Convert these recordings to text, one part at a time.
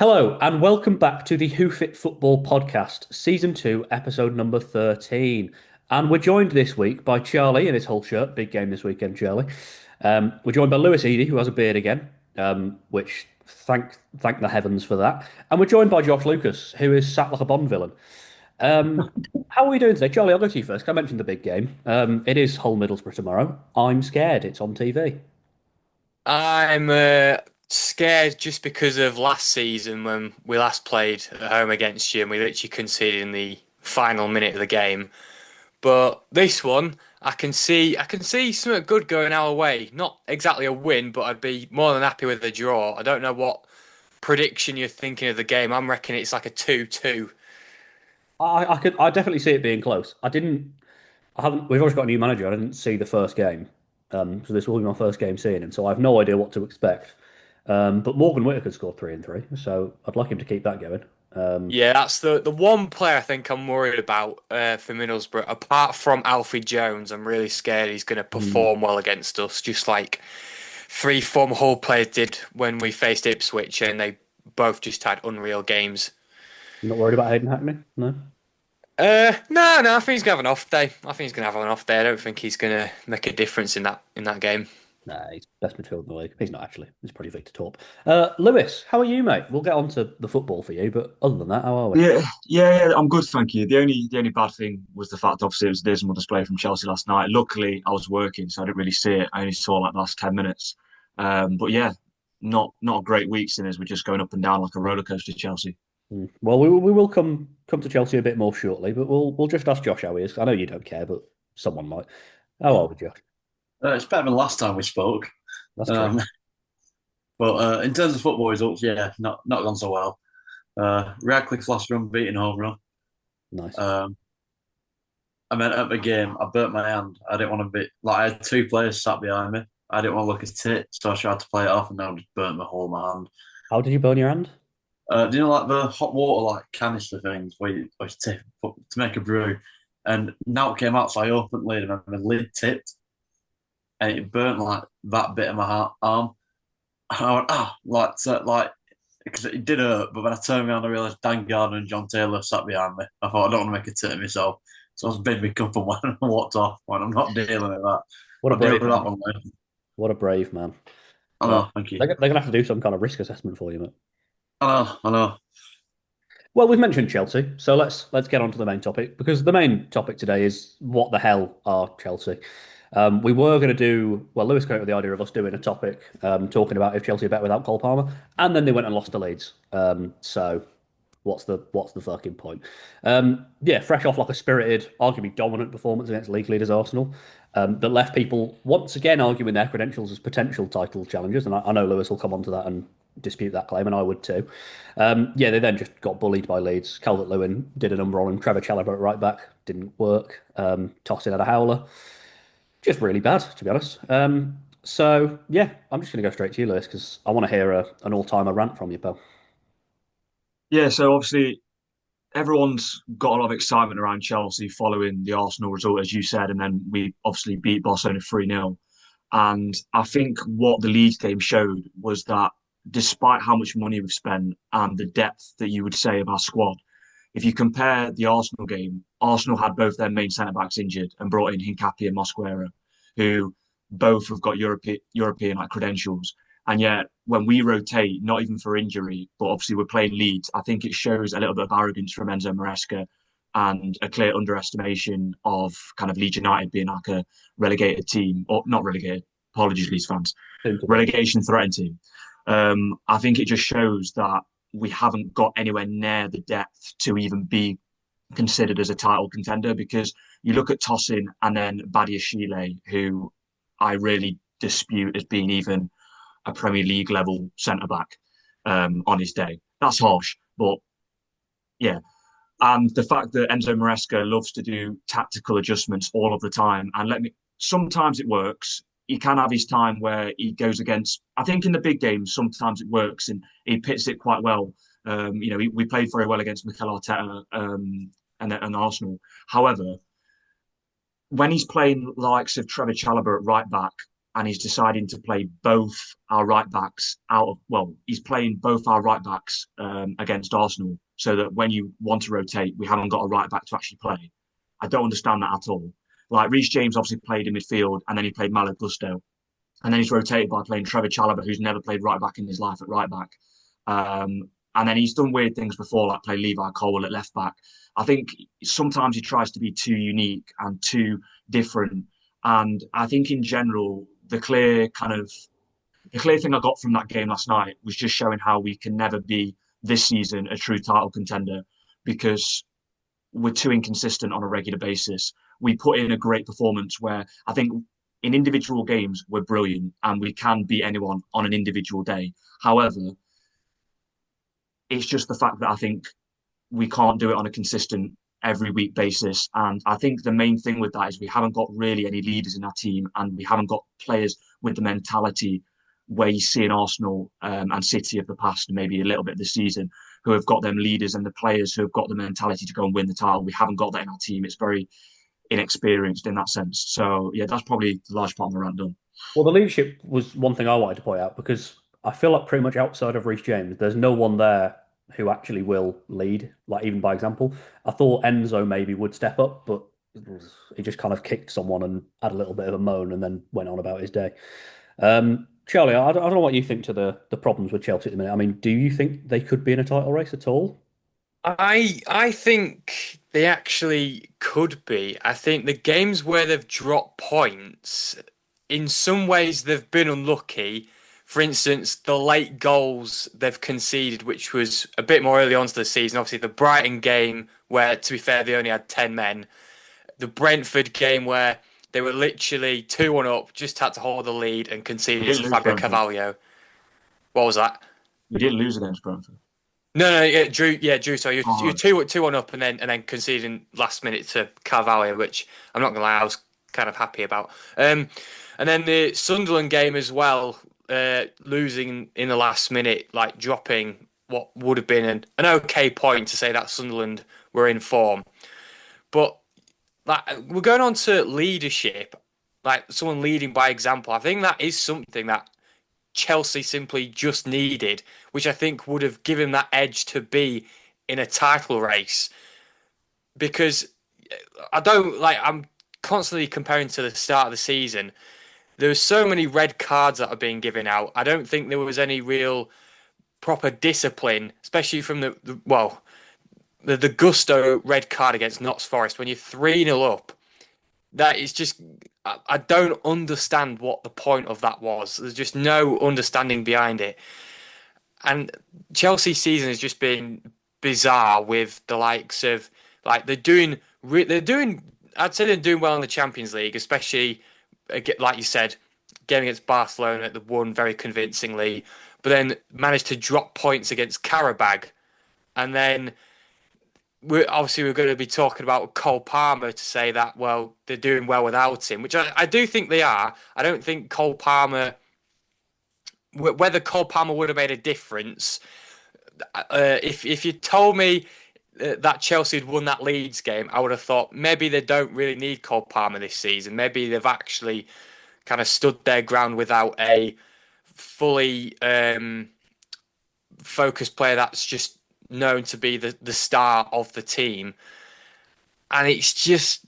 Hello, and welcome back to the Hoof Football Podcast, Season 2, Episode number 13. And we're joined this week by Charlie in his whole shirt. Big game this weekend, Charlie. We're joined by Lewis Eady, who has a beard again, which thank the heavens for that. And we're joined by Josh Lucas, who is sat like a Bond villain. How are we doing today? Charlie, I'll go to you first. I mentioned the big game. It is Hull Middlesbrough tomorrow. I'm scared. It's on TV. I'm scared just because of last season when we last played at home against you and we literally conceded in the final minute of the game. But this one, I can see something good going our way. Not exactly a win, but I'd be more than happy with a draw. I don't know what prediction you're thinking of the game. I'm reckoning it's like a 2-2. I definitely see it being close. I haven't. We've always got a new manager. I didn't see the first game, so this will be my first game seeing him. So I have no idea what to expect. But Morgan Whittaker scored 3 and 3, so I'd like him to keep that going. Um, Yeah, that's the one player I think I'm worried about for Middlesbrough. Apart from Alfie Jones, I'm really scared he's going to hmm, perform well against us, just like three former Hull players did when we faced Ipswich, and they both just had unreal games. you're not worried about Hayden Hackney? No. No, I think he's gonna have an off day. I think he's gonna have an off day. I don't think he's gonna make a difference in that game. Nah, he's best midfield in the league. He's not actually. He's probably Victor Torp. Lewis, how are you, mate? We'll get on to the football for you, but other than that, how are we? Yeah, I'm good, thank you. The only bad thing was the fact, obviously, it was a dismal display from Chelsea last night. Luckily, I was working, so I didn't really see it. I only saw like the last 10 minutes. But yeah, not a great week, since we're just going up and down like a roller coaster, Chelsea. Well, we will come to Chelsea a bit more shortly, but we'll just ask Josh how he is. I know you don't care, but someone might. How are we, Josh? It's better than last time we spoke. That's true. Um, but in terms of football results, yeah, not gone so well. Radcliffe's last run beating home run. Nice. Um, I mean, at the game, I burnt my hand. I didn't want to be like I had two players sat behind me. I didn't want to look at it, so I tried to play it off, and then I just burnt my whole hand. How did you burn your hand? Do you know like the hot water like canister things where you tip to make a brew? And now it came out, so I opened the lid and the lid tipped, and it burnt like that bit of my arm. And I went, like, because it did hurt, but when I turned around, I realised Dan Gardner and John Taylor sat behind me. I thought, I don't want to make a tit of myself. So I was bid my cup and went and walked off. When I'm not dealing with that. What a I'll deal brave with that man. one later. What a brave man. I Uh, know, thank you. they're going to have to do some kind of risk assessment for you, mate. I know. Well, we've mentioned Chelsea, so let's get on to the main topic because the main topic today is what the hell are Chelsea? We were going to do well. Lewis came up with the idea of us doing a topic talking about if Chelsea are better without Cole Palmer, and then they went and lost to Leeds. So what's the fucking point? Yeah, fresh off like a spirited, arguably dominant performance against league leaders Arsenal, that left people once again arguing their credentials as potential title challengers. And I know Lewis will come on to that and dispute that claim, and I would too. Yeah, they then just got bullied by Leeds. Calvert-Lewin did a number on him. Trevor Chalobah at right back didn't work. Tossing at a howler, just really bad to be honest. So yeah, I'm just going to go straight to you, Lewis, because I want to hear an all-timer rant from you, pal. Yeah, so obviously everyone's got a lot of excitement around Chelsea following the Arsenal result, as you said, and then we obviously beat Barcelona 3-0. And I think what the Leeds game showed was that despite how much money we've spent and the depth that you would say of our squad, if you compare the Arsenal game, Arsenal had both their main centre backs injured and brought in Hincapié and Mosquera, who both have got European like credentials. And yet, when we rotate, not even for injury, but obviously we're playing Leeds, I think it shows a little bit of arrogance from Enzo Maresca and a clear underestimation of kind of Leeds United being like a relegated team, or not relegated. Apologies, Leeds fans. Soon to be. Relegation threatened team. I think it just shows that we haven't got anywhere near the depth to even be considered as a title contender because you look at Tosin and then Badiashile, who I really dispute as being even a Premier League level centre back on his day. That's harsh, but yeah. And the fact that Enzo Maresca loves to do tactical adjustments all of the time, and sometimes it works. He can have his time where he goes against. I think in the big games, sometimes it works and he pits it quite well. We played very well against Mikel Arteta and Arsenal. However, when he's playing the likes of Trevor Chalobah at right back, and he's deciding to play both our right backs out of, well, he's playing both our right backs against Arsenal so that when you want to rotate, we haven't got a right back to actually play. I don't understand that at all. Like Reece James obviously played in midfield and then he played Malo Gusto. And then he's rotated by playing Trevor Chalobah, who's never played right back in his life at right back. And then he's done weird things before, like play Levi Colwill at left back. I think sometimes he tries to be too unique and too different. And I think in general, the clear thing I got from that game last night was just showing how we can never be this season a true title contender because we're too inconsistent on a regular basis. We put in a great performance where I think in individual games we're brilliant and we can beat anyone on an individual day. However, it's just the fact that I think we can't do it on a consistent every week basis. And I think the main thing with that is we haven't got really any leaders in our team and we haven't got players with the mentality where you see in Arsenal and City of the past, and maybe a little bit this season, who have got them leaders and the players who have got the mentality to go and win the title. We haven't got that in our team. It's very inexperienced in that sense. So yeah, that's probably the large part of my rant done. Well, the leadership was one thing I wanted to point out because I feel like pretty much outside of Reece James, there's no one there who actually will lead, like even by example. I thought Enzo maybe would step up, but he just kind of kicked someone and had a little bit of a moan and then went on about his day. Charlie, I don't know what you think to the problems with Chelsea at the minute. I mean, do you think they could be in a title race at all? I think they actually could be. I think the games where they've dropped points, in some ways they've been unlucky. For instance, the late goals they've conceded, which was a bit more early on to the season. Obviously, the Brighton game where, to be fair, they only had 10 men. The Brentford game where they were literally 2-1 up, just had to hold the lead and We conceded didn't to lose Fabio Brentford. Carvalho. What was that? We didn't lose against Brentford. No, yeah, Drew. Yeah, Drew. So you're Oh, two one up, and then conceding last minute to Carvalho, which I'm not gonna lie, I was kind of happy about. And then the Sunderland game as well, losing in the last minute, like dropping what would have been an okay point to say that Sunderland were in form. But like we're going on to leadership, like someone leading by example. I think that is something that Chelsea simply just needed, which I think would have given that edge to be in a title race. Because I don't like, I'm constantly comparing to the start of the season. There were so many red cards that are being given out. I don't think there was any real proper discipline, especially from the Gusto red card against Notts Forest when you're 3-0 up. That is just, I don't understand what the point of that was. There's just no understanding behind it. And Chelsea's season has just been bizarre with the likes of, like, I'd say they're doing well in the Champions League, especially, like you said, game against Barcelona, they won very convincingly, but then managed to drop points against Karabag. And then we're going to be talking about Cole Palmer to say that, well, they're doing well without him, which I do think they are. I don't think Cole Palmer, whether Cole Palmer would have made a difference, if you told me that Chelsea had won that Leeds game, I would have thought maybe they don't really need Cole Palmer this season. Maybe they've actually kind of stood their ground without a fully focused player that's just known to be the star of the team. And it's just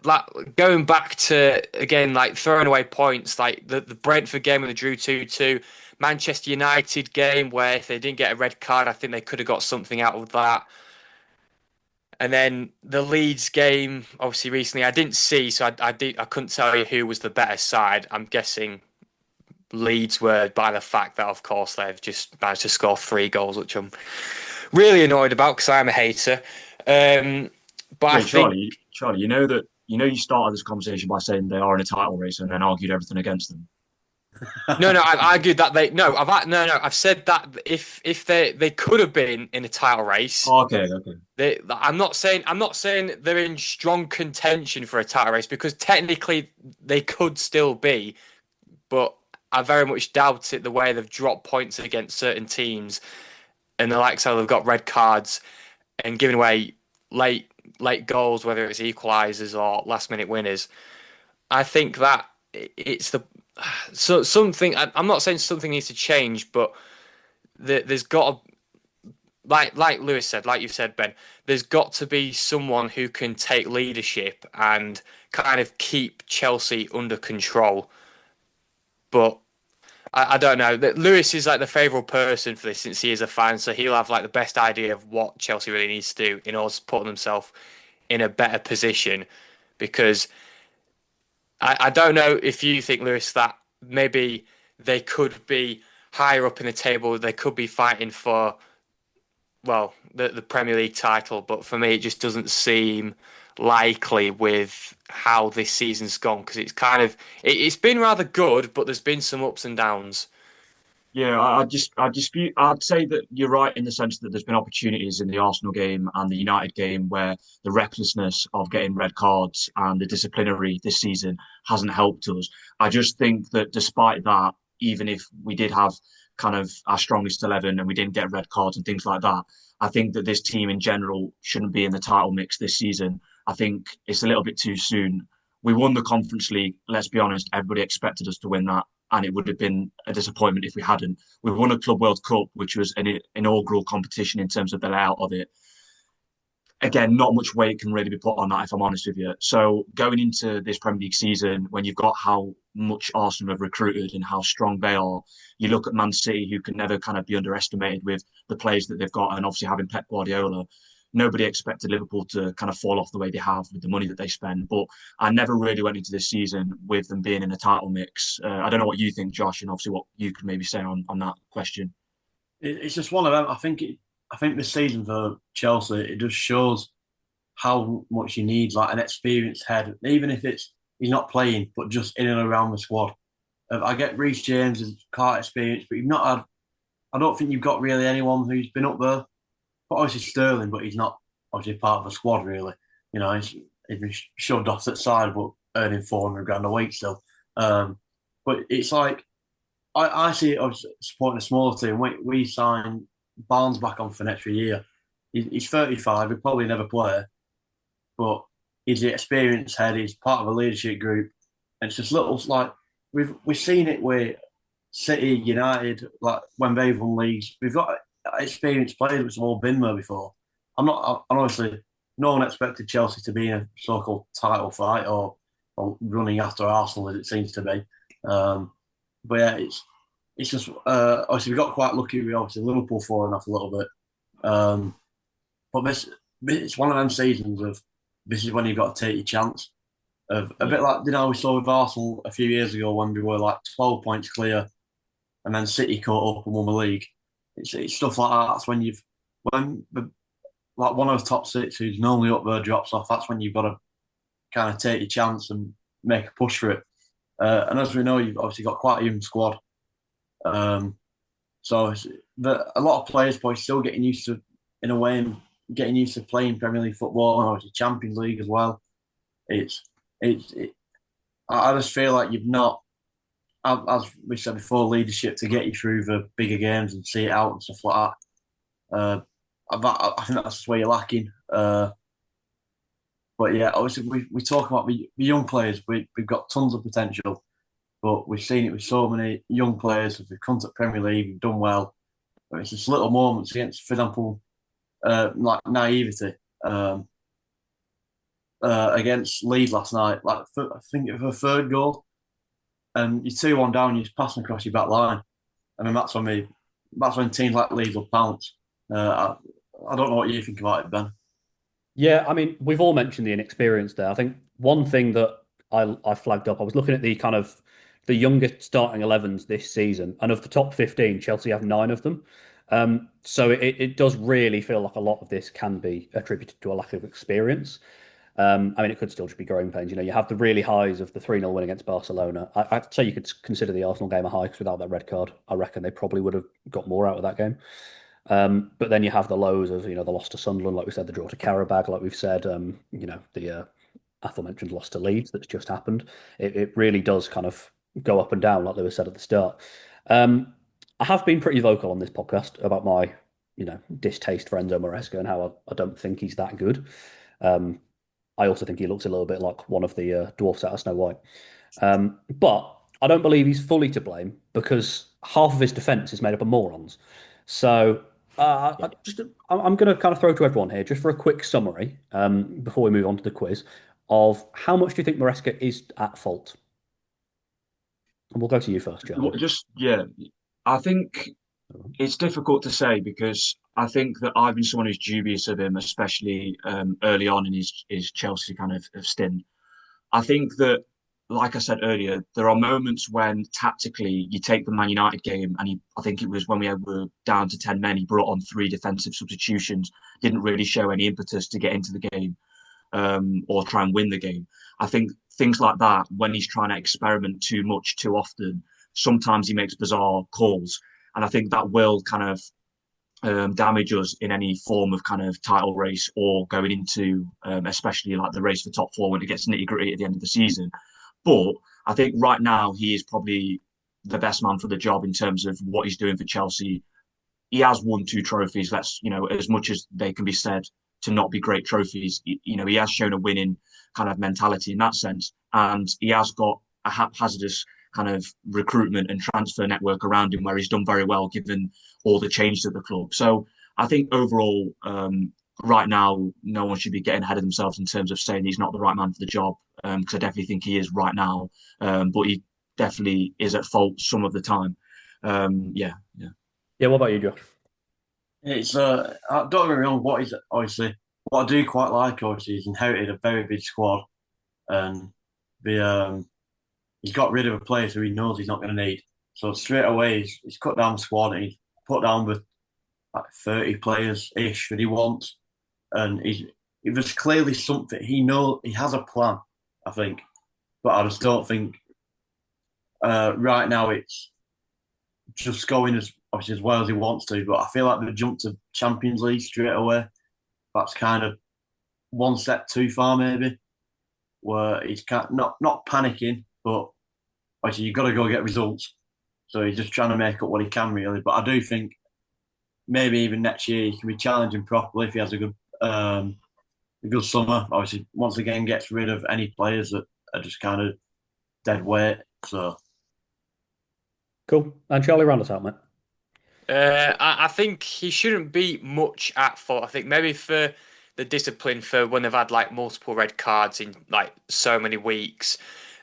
like going back to, again, like throwing away points, like the Brentford game where they drew 2-2, Manchester United game where if they didn't get a red card, I think they could have got something out of that. And then the Leeds game, obviously recently, I didn't see, so I couldn't tell you who was the better side. I'm guessing Leeds were, by the fact that, of course, they've just managed to score 3 goals, which I'm really annoyed about because I'm a hater. But I wait, think Charlie, you started this conversation by saying they are in a title race and then argued everything against them. no, I've argued that I've said that if they could have been in a title race. Oh, okay. I'm not saying they're in strong contention for a title race because technically they could still be, but I very much doubt it the way they've dropped points against certain teams and the likes how they've got red cards and giving away late goals, whether it's equalisers or last minute winners. I think that So something I'm not saying something needs to change, but there's got to, like Lewis said, like you've said, Ben, there's got to be someone who can take leadership and kind of keep Chelsea under control. But I don't know. Lewis is like the favourite person for this since he is a fan, so he'll have like the best idea of what Chelsea really needs to do in order to put themselves in a better position. Because I don't know if you think, Lewis, that maybe they could be higher up in the table. They could be fighting for, well, the Premier League title, but for me, it just doesn't seem likely with how this season's gone because it's kind of it's been rather good, but there's been some ups and downs. Yeah, I dispute. I'd say that you're right in the sense that there's been opportunities in the Arsenal game and the United game where the recklessness of getting red cards and the disciplinary this season hasn't helped us. I just think that despite that, even if we did have kind of our strongest 11 and we didn't get red cards and things like that, I think that this team in general shouldn't be in the title mix this season. I think it's a little bit too soon. We won the Conference League. Let's be honest, everybody expected us to win that, and it would have been a disappointment if we hadn't. We won a Club World Cup, which was an inaugural competition in terms of the layout of it. Again, not much weight can really be put on that, if I'm honest with you. So going into this Premier League season, when you've got how much Arsenal have recruited and how strong they are, you look at Man City, who can never kind of be underestimated with the players that they've got, and obviously having Pep Guardiola. Nobody expected Liverpool to kind of fall off the way they have with the money that they spend. But I never really went into this season with them being in a title mix. I don't know what you think, Josh, and obviously what you could maybe say on that question. It's just one of them. I think this season for Chelsea, it just shows how much you need like an experienced head, even if it's he's not playing, but just in and around the squad. I get Reece James is quite experienced, but you've not had. I don't think you've got really anyone who's been up there. But obviously Sterling, but he's not obviously part of the squad really. You know, he's been shoved off to the side, but earning 400 grand a week still. But it's like I see it as supporting a smaller team. We sign Barnes back on for an extra year. He's 35. He'll probably never play, but he's the experienced head. He's part of a leadership group, and it's just little like we've seen it with City, United, like when they've won leagues. We've got experienced players which have all been there before. I'm not. Honestly, no one expected Chelsea to be in a so-called title fight or running after Arsenal as it seems to be. But yeah, it's just obviously we got quite lucky with obviously Liverpool falling off a little bit. But this it's one of them seasons of this is when you've got to take your chance. Of a bit like we saw with Arsenal a few years ago when we were like 12 points clear, and then City caught up and won the league. It's stuff like that. That's when when the, like one of the top six who's normally up there drops off. That's when you've got to kind of take your chance and make a push for it. And as we know, you've obviously got quite a young squad. Um, so a lot of players probably still getting used to, in a way, and getting used to playing Premier League football and obviously Champions League as well. It's it, I just feel like you've not, as we said before, leadership to get you through the bigger games and see it out and stuff like that. I think that's where you're lacking. But yeah, obviously we talk about the young players. We've got tons of potential, but we've seen it with so many young players. If they've come to the Premier League, we've done well. But it's just little moments against, for example, like naivety. Against Leeds last night, like I think it was a third goal, and you're 2-1 down, you're just passing across your back line, and then that's when teams like Leeds will pounce. I don't know what you think about it, Ben. Yeah, I mean, we've all mentioned the inexperience there. I think one thing that I flagged up, I was looking at the kind of the youngest starting 11s this season, and of the top 15, Chelsea have nine of them. So it does really feel like a lot of this can be attributed to a lack of experience. I mean, it could still just be growing pains. You know, you have the really highs of the 3-0 win against Barcelona. I'd say you could consider the Arsenal game a high because without that red card, I reckon they probably would have got more out of that game. But then you have the lows of, the loss to Sunderland, like we said, the draw to Karabag, like we've said, the aforementioned loss to Leeds that's just happened. It really does kind of go up and down, like Lewis said at the start. I have been pretty vocal on this podcast about my, distaste for Enzo Maresca and how I don't think he's that good. I also think he looks a little bit like one of the dwarfs out of Snow White. But I don't believe he's fully to blame because half of his defence is made up of morons. So Yeah. I'm going to kind of throw to everyone here just for a quick summary before we move on to the quiz of how much do you think Maresca is at fault? And we'll go to you first, Charlie. Just yeah, I think it's difficult to say because I think that I've been someone who's dubious of him, especially early on in his Chelsea kind of stint. I think that, like I said earlier, there are moments when tactically you take the Man United game, and I think it was when we were down to 10 men, he brought on three defensive substitutions, didn't really show any impetus to get into the game or try and win the game. I think things like that, when he's trying to experiment too much too often, sometimes he makes bizarre calls. And I think that will kind of damage us in any form of kind of title race or going into, especially like the race for top four when it gets nitty gritty at the end of the season. But I think right now he is probably the best man for the job in terms of what he's doing for Chelsea. He has won two trophies. Let's, as much as they can be said to not be great trophies, he has shown a winning kind of mentality in that sense. And he has got a haphazardous kind of recruitment and transfer network around him where he's done very well given all the changes at the club. So I think overall, right now, no one should be getting ahead of themselves in terms of saying he's not the right man for the job, because I definitely think he is right now. But he definitely is at fault some of the time. Yeah, yeah. Yeah, what about you, Josh? It's don't get me wrong. What I do quite like, obviously, he's inherited a very big squad, and the he's got rid of a player who he knows he's not going to need. So straight away, he's cut down the squad and he's put down with like 30 players ish that he wants, and it was clearly something he has a plan. I think, but I just don't think right now it's just going as obviously as well as he wants to. But I feel like the jump to Champions League straight away, that's kind of one step too far maybe. Where he's not panicking, but obviously you've got to go get results. So he's just trying to make up what he can really. But I do think maybe even next year he can be challenging properly if he has a good summer. Obviously, once again gets rid of any players that are just kind of dead weight. So Cool. And Charlie, round us out, mate. I think he shouldn't be much at fault. I think maybe for the discipline for when they've had like multiple red cards in like so many weeks.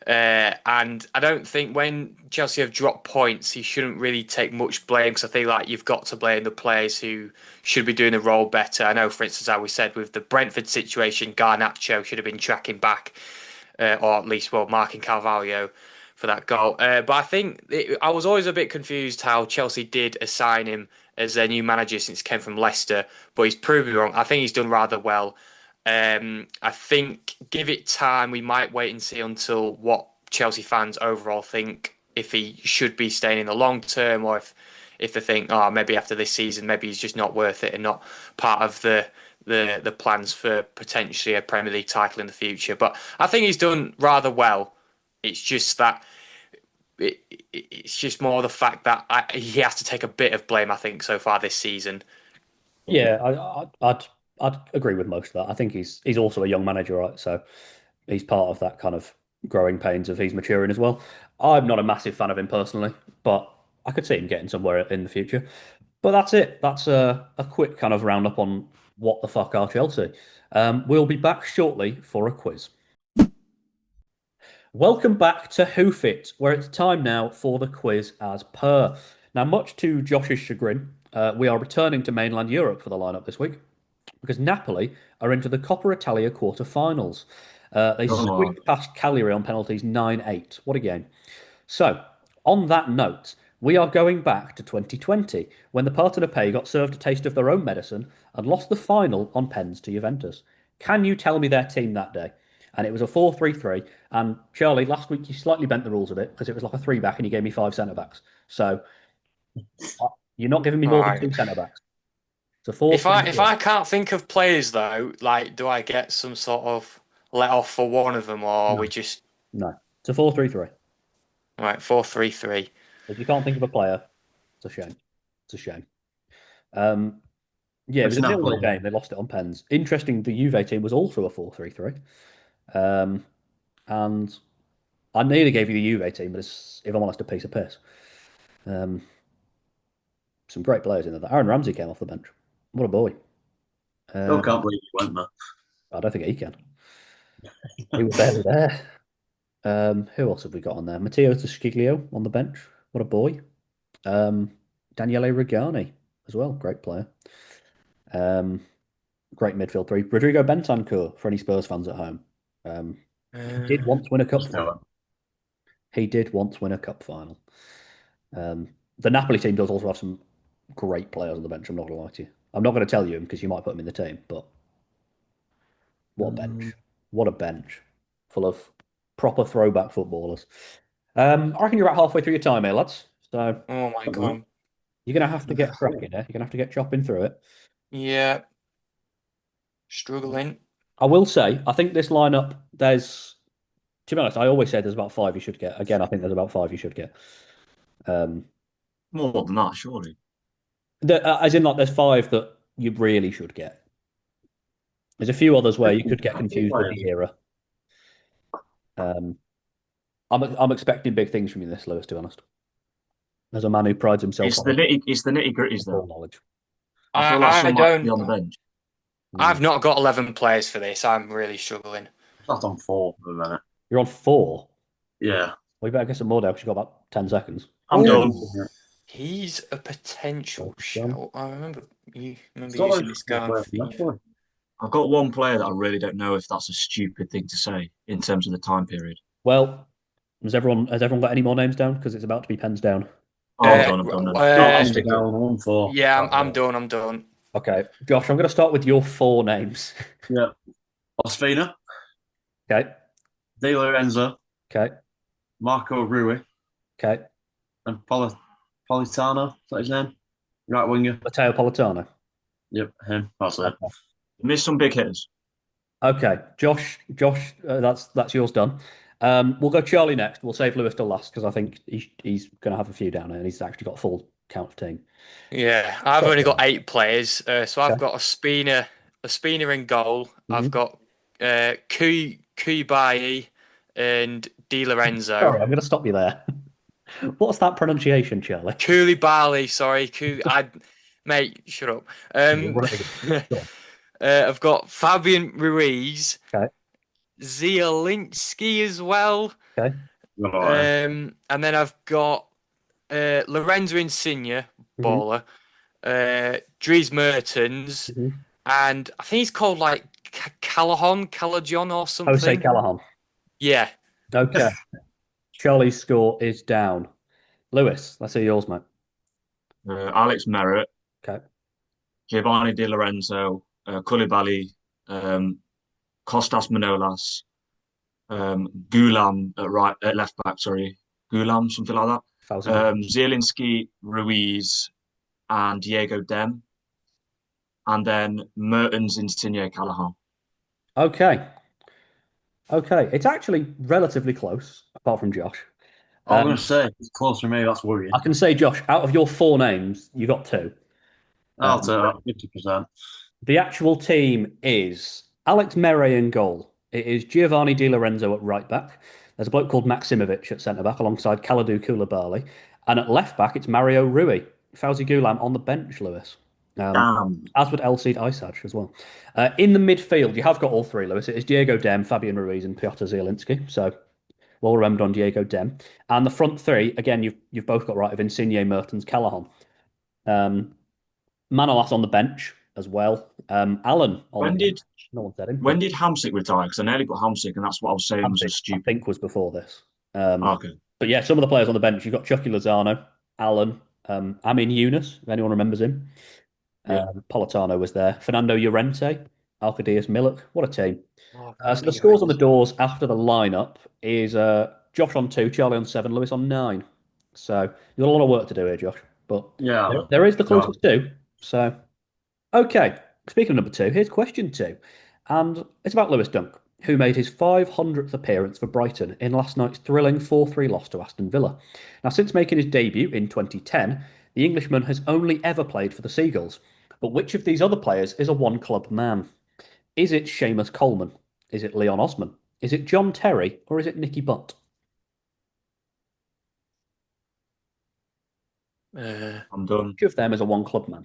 And I don't think when Chelsea have dropped points, he shouldn't really take much blame because I think like you've got to blame the players who should be doing the role better. I know, for instance, how we said with the Brentford situation, Garnacho should have been tracking back, or at least well marking Carvalho for that goal. But I think I was always a bit confused how Chelsea did assign him as their new manager since he came from Leicester, but he's proven me wrong. I think he's done rather well. I think give it time. We might wait and see until what Chelsea fans overall think if he should be staying in the long term or if they think, oh, maybe after this season, maybe he's just not worth it and not part of the plans for potentially a Premier League title in the future. But I think he's done rather well. It's just that it's just more the fact that he has to take a bit of blame, I think, so far this season. Yeah, I'd agree with most of that. I think he's also a young manager, right? So he's part of that kind of growing pains of he's maturing as well. I'm not a massive fan of him personally, but I could see him getting somewhere in the future. But that's it. That's a quick kind of roundup on what the fuck are Chelsea. We'll be back shortly for a quiz. Welcome back to Hoof It, where it's time now for the quiz as per. Now, much to Josh's chagrin, we are returning to mainland Europe for the lineup this week because Napoli are into the Coppa Italia quarter-finals. They Oh, squeaked past Cagliari on penalties 9-8. What a game. So, on that note, we are going back to 2020 when the Partenopei got served a taste of their own medicine and lost the final on pens to Juventus. Can you tell me their team that day? And it was a 4-3-3. And Charlie, last week you slightly bent the rules a bit because it was like a three back and you gave me five centre backs. So you're not giving me All more than right. two centre backs. It's a 4 If I can't think of players though, like, do I get some sort of let off for one of them, or are No, we just no. It's a 4-3-3. right 4-3-3? If you can't think of a player, it's a shame. It's a shame. Um, yeah, it was it's a nil-nil Napoli. game. They lost it on pens. Interesting, the Juve team was also a 4-3-3. And I nearly gave you the Juve team, but it's, if I'm honest, a piece of piss. Um, some great players in there. Aaron Ramsey came off the bench. What a boy. Still Um, can't believe you went there. I don't think he can. He was barely there. Who else have we got on there? Matteo Sciglio on the bench. What a boy. Daniele Regani as well. Great player. Um, great midfield three. Rodrigo Bentancur for any Spurs fans at home. He did Uh, once win a cup Still, final. He did once win a cup final. The Napoli team does also have some great players on the bench. I'm not going to lie to you. I'm not going to tell you because you might put them in the team, but what a bench. What a bench full of proper throwback footballers. I reckon you're about halfway through your time here, lads. So oh my God. you're going to have to get cracking, eh? You're going to have to get chopping through it. Yeah, struggling. I will say, I think this lineup, to be honest, I always say there's about five you should get. Again, I think there's about five you should get. Um, More than that, surely. as in, like, there's five that you really should get. There's a few others where you could get confused with the era. Um, I'm expecting big things from you this, Lewis, to be honest. As a man who prides himself on It's the nitty gritties football though. knowledge. I feel like I some might be don't. on the bench. I've not got 11 players for this. I'm really struggling. that's on 4 for a minute. You're on four. Yeah. We better get some more down because you've got about 10 seconds. I'm Oh, done. he's a potential shout. I remember It's not using like this a guy on player from FIFA. Napoli. I've got one player that I really don't know if that's a stupid thing to say in terms of the time period. Well, has everyone got any more names down? Because it's about to be pens down. Oh, I'm done. I'm done then. Not Stick to it. down on 4. Yeah, I'm done. I'm done. Okay, Josh, I'm going to start with your four names. Yeah. Ospina, Okay, Di Lorenzo, okay, Marco Rui, okay. and Politano. Is that his name? Right winger. Matteo Politano. Yep, him. That's it. Missed some big hitters. Okay, Josh, that's yours done. We'll go Charlie next. We'll save Lewis till last because I think he's going to have a few down and he's actually got a full count of team. Yeah, I've only got 8 players. So I've Okay. got a Spina in goal. I've Mhm. got Kuibai and Di Lorenzo. Sorry, I'm going to stop you there. What's that pronunciation, Charlie? Koulibaly, sorry. Mate, shut up. Sure. I've got Fabian Ruiz, Okay, Zielinski as well. okay. And then I've got Lorenzo Insigne, Mhm. baller, Dries Mertens, Mhm. and I think he's called like Calajon or Jose something. Callahan. Yeah. Okay. Charlie's score is down. Lewis, let's see yours, mate. Alex Merritt, Okay. Giovanni Di Lorenzo, Koulibaly, um, Kostas Manolas, Gulam at left back. Sorry, Gulam, something like that. Fauzi. Zielinski, Ruiz, and Diego Dem, and then Mertens, Insigne, Callahan. Okay. Okay. It's actually relatively close, apart from Josh. I was going Um, to say, it's close to me. That's worrying. I can say, Josh, out of your four names, you got two. I'll Um, take that 50%. the actual team is Alex Mere in goal. It is Giovanni Di Lorenzo at right back. There's a bloke called Maximovic at centre back alongside Kalidou Koulibaly. And at left back, it's Mario Rui. Fauzi Gulam on the bench, Lewis. Damn. As would El Cid Isaj as well. In the midfield, you have got all three, Lewis. It is Diego Dem, Fabian Ruiz, and Piotr Zielinski. So well remembered on Diego Dem. And the front three, again, you've both got right of Insigne, Mertens, Callahan. Um, Manolas on the bench as well. Allen on the When bench. did No one said him, when but did Hamsik retire? Because I nearly put Hamsik, and that's what I was saying was a Hamsik, I stupid. think, was before this. Um, Okay. but yeah, some of the players on the bench, you've got Chucky Lozano, Allen, Amin Yunus, if anyone remembers him. Yeah. Politano was there. Fernando Llorente, Alcadeus Milik. What a team. Oh, So the scores on the doors after the lineup is Josh on 2, Charlie on 7, Lewis on 9. So you've got a lot of work to do here, Josh. But Yeah. there is the God. closest two. So, okay. Speaking of number 2, here's question 2. And it's about Lewis Dunk, who made his 500th appearance for Brighton in last night's thrilling 4-3 loss to Aston Villa. Now, since making his debut in 2010, the Englishman has only ever played for the Seagulls. But which of these other players is a one-club man? Is it Seamus Coleman? Is it Leon Osman? Is it John Terry? Or is it Nicky Butt? I'm done. Which of them is a one-club man?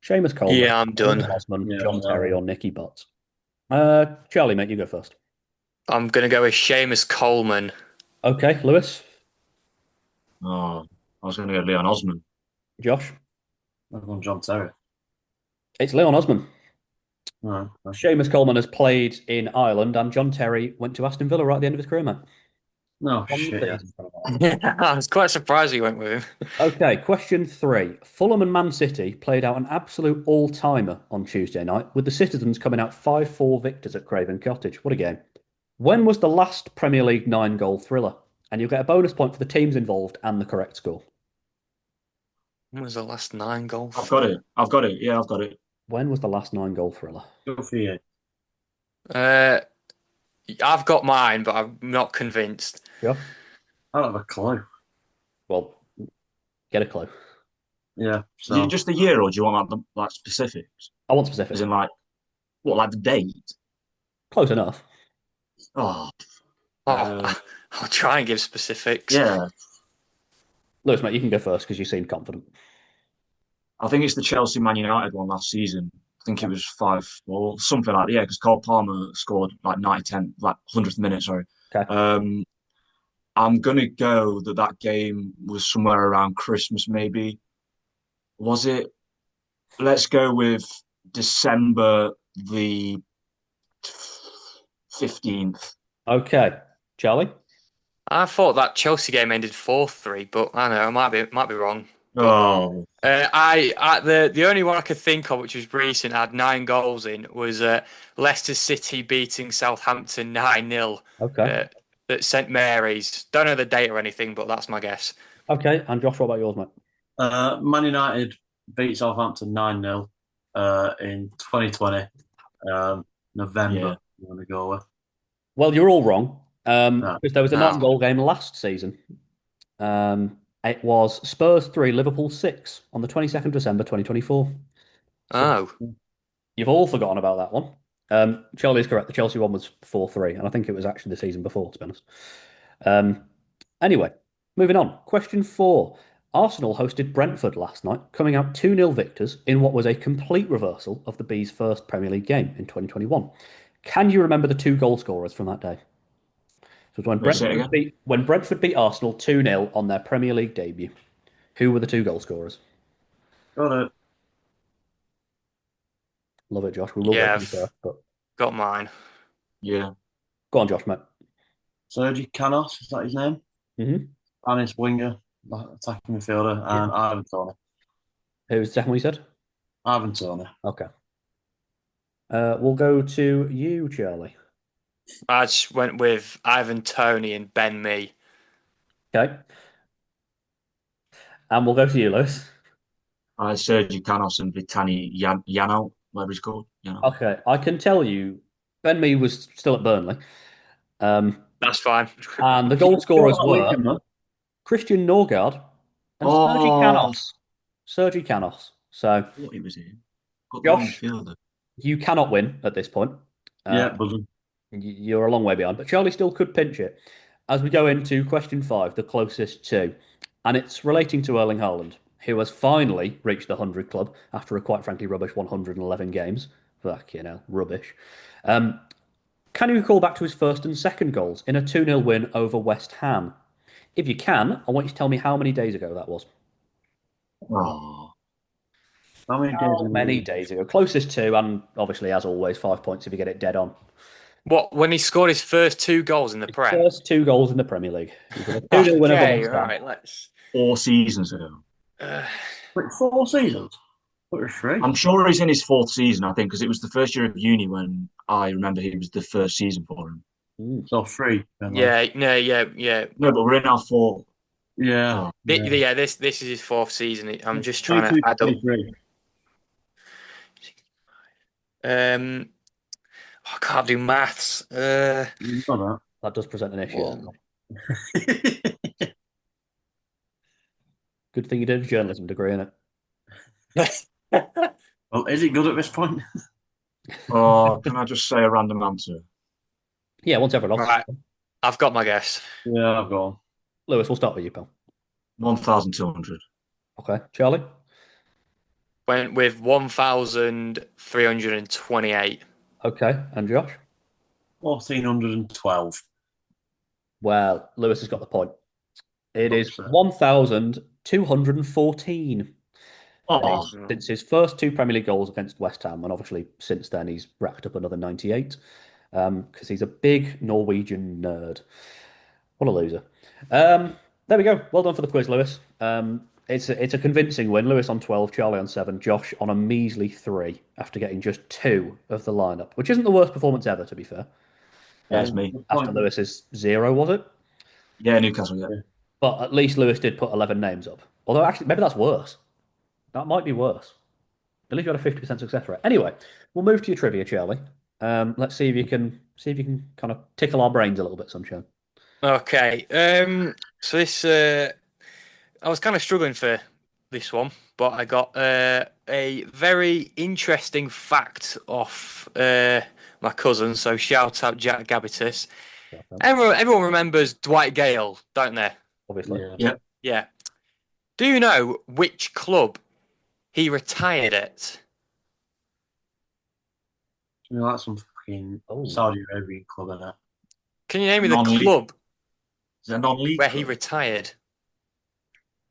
Seamus Coleman, Yeah, I'm done. Owen Osman, Yeah, John Terry, well, or Nicky Butt? Charlie, mate, you go first. I'm gonna go with Seamus Coleman. Okay, Lewis, Oh, I was going to go Leon Osman. Josh. I'm going John Terry. It's Leon Osman. No, Seamus Coleman has played in Ireland, and John Terry went to Aston Villa right at the end of his career, mate. no One shit, yeah. season from Ireland. I was quite surprised he went with him. Okay, question 3. Fulham and Man City played out an absolute all-timer on Tuesday night, with the citizens coming out 5-4 victors at Craven Cottage. What a game. When was the last Premier League 9-goal thriller? And you'll get a bonus point for the teams involved and the correct score. When was the last 9 goal? I've got it. I've got it. Yeah, I've got it. When was the last 9-goal thriller? Good for you. Uh, I've got mine, but I'm not convinced. Josh? I don't have a clue. Well, get a clue. Yeah, Is it so just the year, or do you want like specifics? I want As specifics. in, like, what, like the date? Close enough. Oh, Oh, I'll try and give specifics. yeah. Lewis, mate, you can go first because you seem confident. I think it's the Chelsea Man United one last season. I think it was 5-4, something like that. Yeah, because Cole Palmer scored like 90-10, like 100th minute, sorry. Okay. I'm going to go that game was somewhere around Christmas, maybe. Was it? Let's go with December the 15th. Okay. Charlie? I thought that Chelsea game ended 4-3, but I don't know, I might be wrong. But Oh, the only one I could think of, which was recent, had 9 goals in, was Leicester City beating Southampton 9-0 Okay. at St Mary's. Don't know the date or anything, but that's my guess. Okay. And Josh, what about yours, mate? Man United beat Southampton 9-0 in 2020, yeah. November. You want to go with? Well, you're all wrong. No. Because there was a No. 9-goal game last season. It was Spurs 3, Liverpool 6 on the 22nd of December 2024. So Oh, you've all forgotten about that one. Charlie is correct. The Chelsea one was 4-3, and I think it was actually the season before, to be honest. Anyway, moving on. Question 4. Arsenal hosted Brentford last night, coming out 2-0 victors in what was a complete reversal of the Bees' first Premier League game in 2021. Can you remember the 2 goal scorers from that day? So it was Wait, say it again. When Brentford beat Arsenal 2-0 on their Premier League debut. Who were the 2 goal scorers? Got it. Love it, Josh. We will go yeah, to you I've first, but got mine. Yeah. go on, Josh, mate. Sergi Canos, is that his name? Mm-hmm. Spanish winger, attacking midfielder, Yeah. and Ivan Toney. Who was the second one you said? Ivan Toney. Okay. We'll go to you, Charlie. I just went with Ivan Toney and Ben Mee. Okay. And we'll go to you, Lewis. Sergi Canos and Vitani Yano, whatever he's called. Yano. Okay. I can tell you, Ben Mee was still at Burnley. That's fine. And the goal scorers were Man. Christian Norgard and Sergi Oh, Canos. Sergi Canos. So, what he was in. Got the wrong Josh, midfielder. you cannot win at this point. Yeah, buzzing. You're a long way behind, but Charlie still could pinch it. As we go into question 5, the closest to, and it's relating to Erling Haaland, who has finally reached the 100 club after a quite frankly rubbish 111 games. Rubbish. Can you recall back to his first and second goals in a 2-0 win over West Ham? If you can, I want you to tell me how many days ago that was. Oh, How many days? How many days ago? Closest to, and obviously, as always, 5 points if you get it dead on. What, when he scored his first 2 goals in the Prem? First 2 goals in the Premier League. He got a 2-0 win over Okay, West Ham. right, let's. 4 seasons ago. Wait, 4 seasons? What was 3? I'm sure he's in his 4th season, I think, because it was the first year of uni when I remember he was the first season for him. So 3. Then, Yeah, no, yeah. No, but we're in our 4th. Yeah. Oh, Yeah, this is his 4th season. I'm just trying 22, to add up. 23. I can't do maths. You know That does present an issue. Well. that. Good thing you did a journalism degree in it. Well, is it good at this point? oh, can I just say a random answer? Yeah, once everyone else. Right, I've got my guess. Yeah, I've gone. Lewis, we'll start with you, pal. 1,200. Okay, Charlie? Went with 1,328. Okay, and Josh? 1,412. Well, Lewis has got the point. It is Upset. 1,214. Oh, Since his first two Premier League goals against West Ham, and obviously since then he's racked up another 98 because he's a big Norwegian nerd. What a loser. There we go. Well done for the quiz, Lewis. It's a convincing win. Lewis on 12, Charlie on 7, Josh on a measly 3 after getting just 2 of the lineup, which isn't the worst performance ever, to be fair. yeah, it's me. Good After point. Lewis's 0, was it? Yeah, Newcastle, yeah. But at least Lewis did put 11 names up. Although, actually, maybe that's worse. That might be worse. At least you had a 50% success rate. Anyway, we'll move to your trivia, Charlie. Let's see if you can kind of tickle our brains a little bit, Sunshine. Okay. So this I was kind of struggling for this one, but I got a very interesting fact off my cousin. So shout out Jack Gabitus. Everyone remembers Dwight Gayle, don't they? Obviously. Yeah. Yeah. Yeah. Do you know which club he retired at? You know, that's some fucking Oh. Saudi Arabian club, isn't it? Can you name me the Non-league. club Is it a non-league where he club? retired?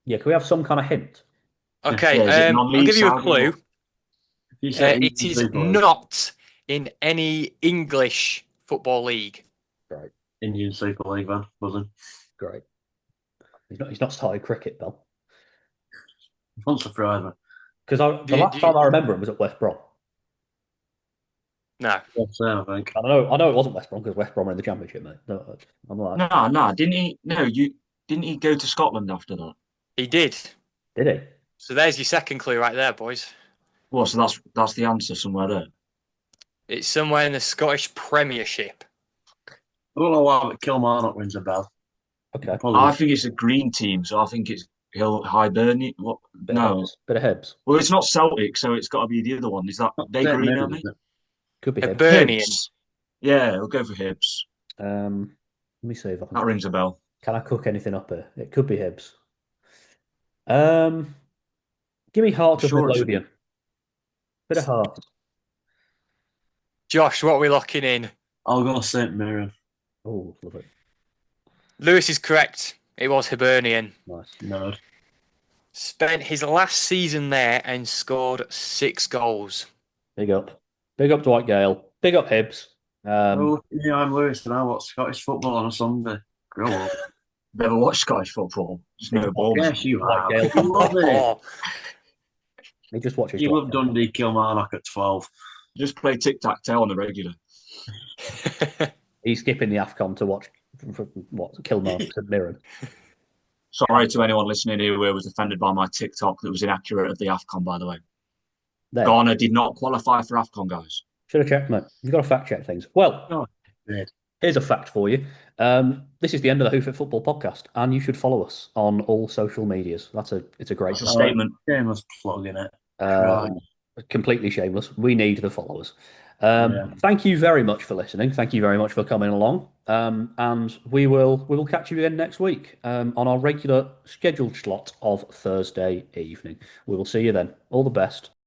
Yeah, can we have some kind of hint? Okay, Yeah, is it I'll non-league give you a Saudi clue. or- If you say It Indian is Super League, not in any English football league. Great, Indian Super League, man, wasn't. great. He's not started cricket, Bill. Not surprised, man. Because the Do you- last do you- time I remember him was at West Brom. No. That's there, I think. I know it wasn't West Brom because West Brom are in the Championship, mate. No, I'm like, No, didn't he? No, didn't he go to Scotland after that? He did. did he? So there's your second clue right there, boys. Well, so that's the answer somewhere there. It's somewhere in the Scottish Premiership. I don't know why, but Kilmarnock rings a bell. Okay, Probably. I think it's a green team, so I think it's Hibernian. What? bit of No, Hibs. Bit of Hibs. well, it's not Celtic, so it's got to be the other one. Is that they St. green? Mirren, Aren't they? isn't it? Could be Hibs. Hibernian. Hibs. Yeah, we'll go for Hibs. Let me see if I That can. rings a bell. Can I cook anything up here? It could be Hibs. Give me Hearts of Sure it's- Midlothian. Bit of Hearts. Josh, what are we locking in? I'll go St. Mirren. Oh, love it. Lewis is correct. It was Hibernian. Nice. Nerd. Spent his last season there and scored 6 goals. Big up. Big up Dwight Gayle. Big up Hibs. Oh, yeah, I'm Lewis, and I watch Scottish football on a Sunday. Grow up. Never watched Scottish football. Just no ball. Yes, you Dwight have. Gayle. You love it. Oh, He just watches You Dwight love Gayle. Dundee Kilmarnock at 12. Just play tic-tac-toe on the regular. He's skipping the AFCON to watch what Kilmarnock and Mirren. Sorry to anyone listening who was offended by my TikTok that was inaccurate of the AFCON, by the way. There. Ghana did not qualify for AFCON, guys. Should have checked, mate. You've got to fact check things. Well, Oh, great. here's a fact for you. This is the end of the Hoof Football podcast, and you should follow us on all social medias. It's a great That's a statement. Shameless plug in it. completely shameless. We need the followers. Yeah. Thank you very much for listening. Thank you very much for coming along. And we will catch you again next week on our regular scheduled slot of Thursday evening. We will see you then. All the best.